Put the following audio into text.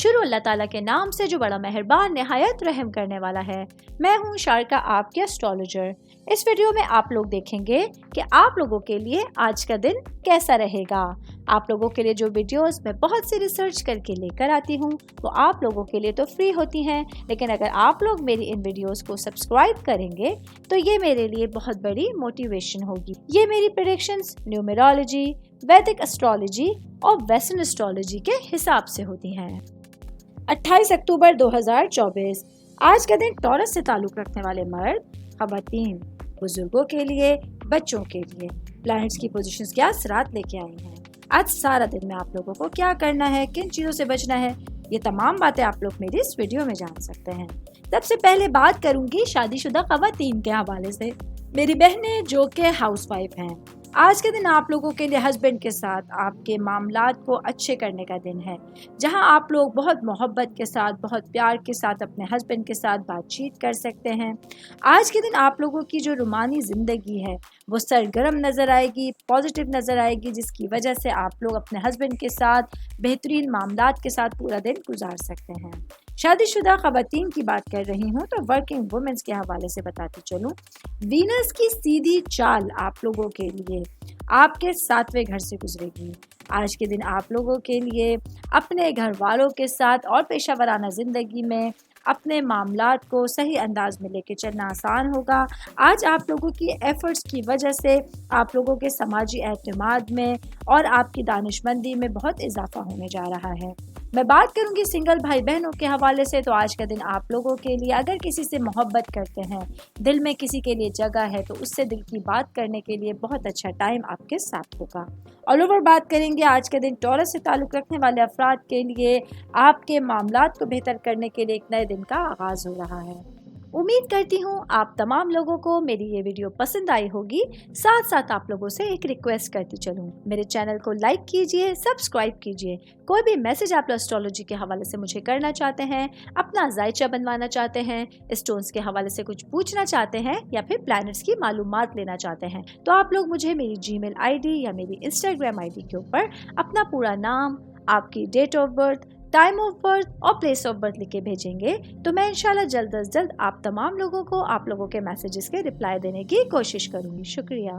شروع اللہ تعالیٰ کے نام سے جو بڑا مہربان نہایت رحم کرنے والا ہے۔ میں ہوں شارکا، آپ کے اسٹرالوجر۔ اس ویڈیو میں آپ لوگ دیکھیں گے کہ آپ لوگوں کے لیے آج کا دن کیسا رہے گا۔ آپ لوگوں کے لیے جو ویڈیوز میں بہت سی ریسرچ کر کے لے کر آتی ہوں وہ آپ لوگوں کے لیے تو فری ہوتی ہیں، لیکن اگر آپ لوگ میری ان ویڈیوز کو سبسکرائب کریں گے تو یہ میرے لیے بہت بڑی موٹیویشن ہوگی۔ یہ میری پریڈکشنز نیومرولوجی، ویدک اسٹرالوجی اور ویسٹرن اسٹرالوجی کے حساب سے ہوتی ہیں۔ 28 اکتوبر 2024 آج کا دن ٹورس سے تعلق رکھنے والے مرد، خواتین، بزرگوں کے لیے، بچوں کے لیے پلانٹس کی پوزیشنز کیا اثرات لے کے آئی ہیں۔ آج سارا دن میں آپ لوگوں کو کیا کرنا ہے، کن چیزوں سے بچنا ہے، یہ تمام باتیں آپ لوگ میری اس ویڈیو میں جان سکتے ہیں۔ سب سے پہلے بات کروں گی شادی شدہ خواتین کے حوالے سے۔ میری بہنیں جو کہ ہاؤس وائف ہیں، آج کے دن آپ لوگوں کے لیے ہسبینڈ کے ساتھ آپ کے معاملات کو اچھے کرنے کا دن ہے، جہاں آپ لوگ بہت محبت کے ساتھ، بہت پیار کے ساتھ اپنے ہسبینڈ کے ساتھ بات چیت کر سکتے ہیں۔ آج کے دن آپ لوگوں کی جو رومانی زندگی ہے وہ سرگرم نظر آئے گی، پازیٹیو نظر آئے گی، جس کی وجہ سے آپ لوگ اپنے ہسبینڈ کے ساتھ بہترین معاملات کے ساتھ پورا دن گزار سکتے ہیں۔ شادی شدہ خواتین کی بات کر رہی ہوں تو ورکنگ وومنس کے حوالے سے بتاتی چلوں، وینس کی سیدھی چال آپ لوگوں کے لیے آپ کے 7ویں گھر سے گزرے گی۔ آج کے دن آپ لوگوں کے لیے اپنے گھر والوں کے ساتھ اور پیشہ ورانہ زندگی میں اپنے معاملات کو صحیح انداز میں لے کے چلنا آسان ہوگا۔ آج آپ لوگوں کی ایفرٹس کی وجہ سے آپ لوگوں کے سماجی اعتماد میں اور آپ کی دانشمندی میں بہت اضافہ ہونے جا رہا ہے۔ میں بات کروں گی سنگل بھائی بہنوں کے حوالے سے تو آج کا دن آپ لوگوں کے لیے اگر کسی سے محبت کرتے ہیں، دل میں کسی کے لیے جگہ ہے، تو اس سے دل کی بات کرنے کے لیے بہت اچھا ٹائم آپ کے ساتھ ہوگا۔ آل اوور بات کریں گے آج کا دن ٹورس سے تعلق رکھنے والے افراد کے لیے آپ کے معاملات کو بہتر کرنے کے لیے ایک نئے دن کا آغاز ہو رہا ہے۔ امید کرتی ہوں آپ تمام لوگوں کو میری یہ ویڈیو پسند آئی ہوگی۔ ساتھ ساتھ آپ لوگوں سے ایک ریکویسٹ کرتی چلوں، میرے چینل کو لائک کیجئے، سبسکرائب کیجئے۔ کوئی بھی میسج آپ اسٹرالوجی کے حوالے سے مجھے کرنا چاہتے ہیں، اپنا ذائچہ بنوانا چاہتے ہیں، اسٹونز کے حوالے سے کچھ پوچھنا چاہتے ہیں یا پھر پلانٹس کی معلومات لینا چاہتے ہیں، تو آپ لوگ مجھے میری جی میل آئی ڈی یا میری انسٹاگرام آئی ڈی کے اوپر اپنا پورا نام، آپ کی date of birth, time of birth اور پلیس آف برتھ لکھ کے بھیجیں گے تو میں انشاءاللہ جلد از جلد آپ تمام لوگوں کو آپ لوگوں کے میسیجز کے رپلائی دینے کی کوشش کروں گی۔ شکریہ۔